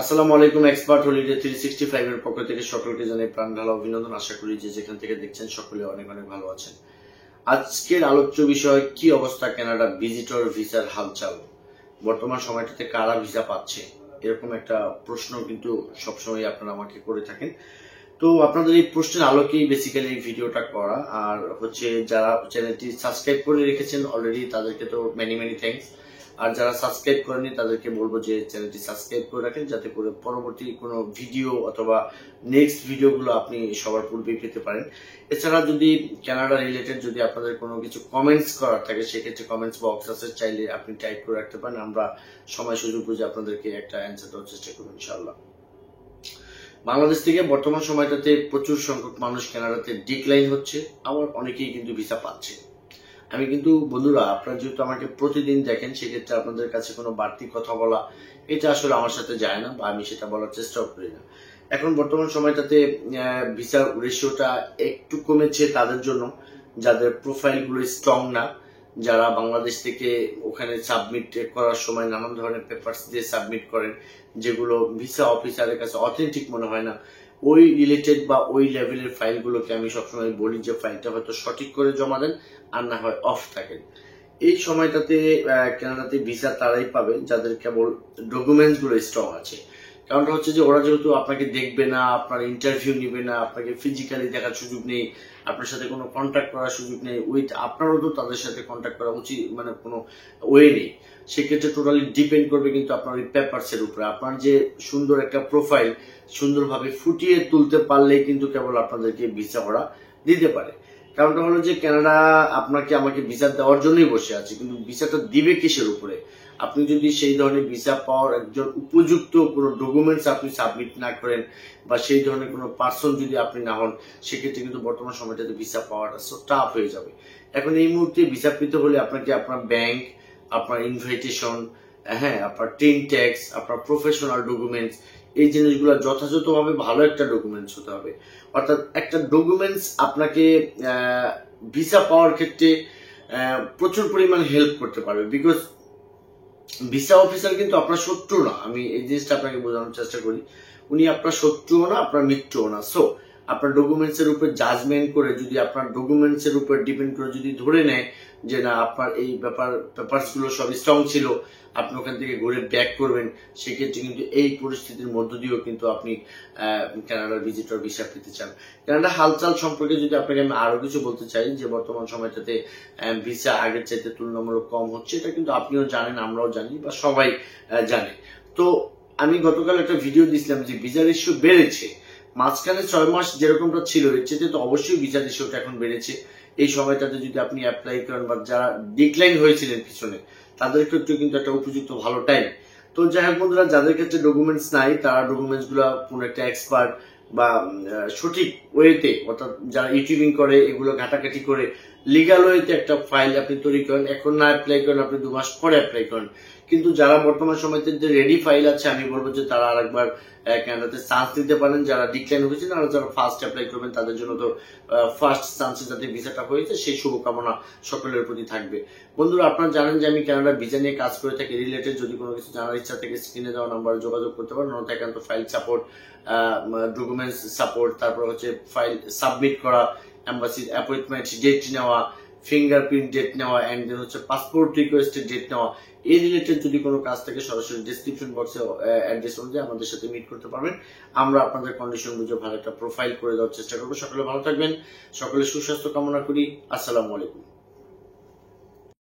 আসসালামু আলাইকুম। Expert holiday 365 এর পক্ষ থেকে সকলকে জানাই প্রাণ ঢালা অভিনন্দন। আশা করি যে যেখান থেকে দেখছেন সকলে অনেক অনেক ভালো আছেন। আজকের আলোচ্য বিষয় কি অবস্থা কানাডা ভিজিটর ভিসার হালচাল, বর্তমান সময়টাতে কারা ভিসা পাচ্ছে, এরকম একটা প্রশ্ন কিন্তু সবসময় আপনারা আমাকে করে থাকেন। তো আপনাদের এই প্রশ্নের আলোকেই বেসিক্যালি এই ভিডিওটা করা। আর হচ্ছে যারা চ্যানেলটি সাবস্ক্রাইব করে রেখেছেন অলরেডি তাদেরকে তো মেনি মেনি থ্যাঙ্কস। আর যারা সাবস্ক্রাইব করেনি তাদেরকে বলবো যে চ্যানেলটি সাবস্ক্রাইব করে রাখেন, যাতে করে পরবর্তী কোনো ভিডিও অথবা নেক্সট ভিডিওগুলো আপনি সবার পূর্বেই পেতে পারেন। এছাড়া যদি কানাডা রিলেটেড যদি আপনাদের কোনো কিছু কমেন্টস করার থাকে সেক্ষেত্রে কমেন্টস বক্স আছে, চাইলে আপনি টাইপ করে রাখতে পারেন। আমরা সময় সুযোগ বুঝে আপনাদেরকে একটা অ্যান্সার দেওয়ার চেষ্টা করব ইনশাআল্লাহ। বাংলাদেশ থেকে বর্তমান সময়টাতে প্রচুর সংখ্যক মানুষ কানাডাতে ডিক্লাইন হচ্ছে, আবার অনেকেই কিন্তু ভিসা পাচ্ছে। আমি কিন্তু বন্ধুরা, আপনারা যেহেতু আমাকে প্রতিদিন দেখেন, সেক্ষেত্রে আপনাদের কাছে কোনো বাড়তি কথা বলা এটা আসলে আমার সাথে যায় না, বা আমি সেটা বলার চেষ্টাও করি না। এখন বর্তমান সময়টাতে ভিসা রেশিওটা একটু কমেছে তাদের জন্য যাদের প্রোফাইলগুলো স্ট্রং না, যারা বাংলাদেশ থেকে ওখানে সাবমিট করার সময় নানান ধরনের পেপারস দিয়ে সাবমিট করেন, যেগুলো ভিসা অফিসারের কাছে অথেন্টিক মনে হয় না। ওই রিলেটেড বা ওই লেভেলের ফাইলগুলোকে আমি সবসময় বলি যে ফাইলটা হয়তো সঠিক করে জমা দেন, আর না হয় অফ থাকেন। এই সময়টাতে কানাডাতে ভিসা তারাই পাবে যাদের কেবল ডকুমেন্টস গুলো স্ট্রং আছে। কারণটা হচ্ছে যে ওরা যেহেতু আপনাকে দেখবে না, আপনার ইন্টারভিউ নিবে না, আপনাকে ফিজিক্যালি দেখার সুযোগ নেই, আপনার সাথে কোনো কন্ট্যাক্ট করার সুযোগ নেই, উইথ আপনারও তো তাদের সাথে কন্ট্যাক্ট করা উচিত মানে কোনো ওয়ে নেই। সেক্ষেত্রে টোটালি ডিপেন্ড করবে কিন্তু আপনার ওই পেপারস এর উপরে। আপনার যে সুন্দর একটা প্রোফাইল সুন্দরভাবে ফুটিয়ে তুলতে পারলেই কিন্তু কেবল আপনাদেরকে ভিসা ওরা দিতে পারে। কারণটা হলো যে কানাডা আপনাকে আমাকে ভিসা দেওয়ার জন্যই বসে আছে, কিন্তু ভিসাটা দিবে কিসের উপরে? আপনি যদি সেই ধরনের ভিসা পাওয়ার একজন উপযুক্ত কোনো ডকুমেন্টস আপনি সাবমিট না করেন, বা সেই ধরনের কোনো পার্সন যদি আপনি না হন, সেক্ষেত্রে কিন্তু বর্তমান সময়টাতে ভিসা পাওয়াটা টাফ হয়ে যাবে। এখন এই মুহূর্তে ভিসা পেতে হলে আপনাকে আপনার ব্যাংক, আপনার ইনভাইটেশন, হ্যাঁ, আপনার টেন ট্যাক্স, আপনার প্রফেশনাল ডকুমেন্টস, এই জিনিসগুলো যথাযথভাবে ভালো একটা ডকুমেন্টস হতে হবে। অর্থাৎ একটা ডকুমেন্টস আপনাকে ভিসা পাওয়ার ক্ষেত্রে প্রচুর পরিমাণ হেল্প করতে পারবে। বিকজ ভিসা অফিসার কিন্তু আপনার শত্রু না, আমি এই জিনিসটা আপনাকে বোঝানোর চেষ্টা করি। উনি আপনার শত্রুও না, আপনার মিত্রও না। সো আপনার ডকুমেন্টস এর উপর জাজমেন্ট করে, যদি আপনার ডকুমেন্টস এর উপর ডিপেন্ড করে যদি ধরে নেয় যে না আপনার এই পেপারস গুলো সব স্ট্রং ছিল, আপনি ওখান থেকে ঘুরে ব্যাক করবেন, সেক্ষেত্রে কিন্তু এই পরিস্থিতির মধ্য দিয়েও কিন্তু আপনি কানাডার ভিজিটর ভিসা পেতে চান। কানাডা হালচাল সম্পর্কে যদি আপনাকে আমি আরো কিছু বলতে চাই, যে বর্তমান সময়টাতে ভিসা আগের চাইতে তুলনামূলক কম হচ্ছে, এটা কিন্তু আপনিও জানেন, আমরাও জানি, বা সবাই জানে। তো আমি গতকাল একটা ভিডিও দিয়েছিলাম যে ভিসার ইস্যু বেড়েছে। মাঝখানে 6 মাস যেরকমটা ছিল এর চেয়ে তো অবশ্যই ভিসার ইস্যুটা এখন বেড়েছে। এই সময়টাতে যদি আপনি অ্যাপ্লাই করেন, বা যারা ডিক্লাইন হয়েছিলেন পিছনে, তাদের ক্ষেত্রে কিন্তু একটা উপযুক্ত ভালো টাইম। তো যাই হোক বন্ধুরা, যাদের ক্ষেত্রে ডকুমেন্টস নাই তারা ডকুমেন্টস গুলা কোন একটা এক্সপার্ট বা সঠিক ওয়েতে, অর্থাৎ যারা ইউটিউবিং করে, এগুলো ঘাটাঘাটি করে লিগাল ওয়েতে একটা ফাইল আপনি তৈরি করেন। এখন না অ্যাপ্লাই করেন, আপনি 2 মাস পরে অ্যাপ্লাই করেন। কিন্তু যারা বর্তমান সময়তে যে রেডি ফাইল আছে, আমি বলবো যে তারা আরেকবার কানাডাতে চান্স দিতে পারেন। যারা ডিক্লাইন হয়েছে, আর যারা ফার্স্ট অ্যাপ্লাই করবেন তাদের জন্য তো ফার্স্ট চান্সে যাতে ভিসাটা হয়েছে সেই শুভকামনা সকলের প্রতি থাকবে। বন্ধুরা, আপনারা জানেন যে আমি কানাডার ভিসা নিয়ে কাজ করে থাকি। রিলেটেড যদি কোনো কিছু জানার ইচ্ছা থেকে স্ক্রিনে দেওয়া নাম্বারে যোগাযোগ করতে পারেন। অন্যথা একান্ত ফাইল সাপোর্ট, ডকুমেন্টস সাপোর্ট, তারপর হচ্ছে ফাইল সাবমিট করা, এম্বাসির অ্যাপয়েন্টমেন্ট ডেট নেওয়া, ফিঙ্গারপ্রিন্ট ডেট নেওয়া, এন্ড দেন হচ্ছে পাসপোর্ট রিকোয়েস্টের ডেট নেওয়া, এই রিলেটেড যদি কোনো কাজ থাকে সরাসরি ডেসক্রিপশন বক্সে অ্যাড্রেস অনুযায়ী আমাদের সাথে মিট করতে পারবেন। আমরা আপনাদের কন্ডিশন বুঝে ভালো একটা প্রোফাইল করে দেওয়ার চেষ্টা করবো। সকলে ভালো থাকবেন, সকলে সুস্বাস্থ্য কামনা করি। আসসালামু আলাইকুম।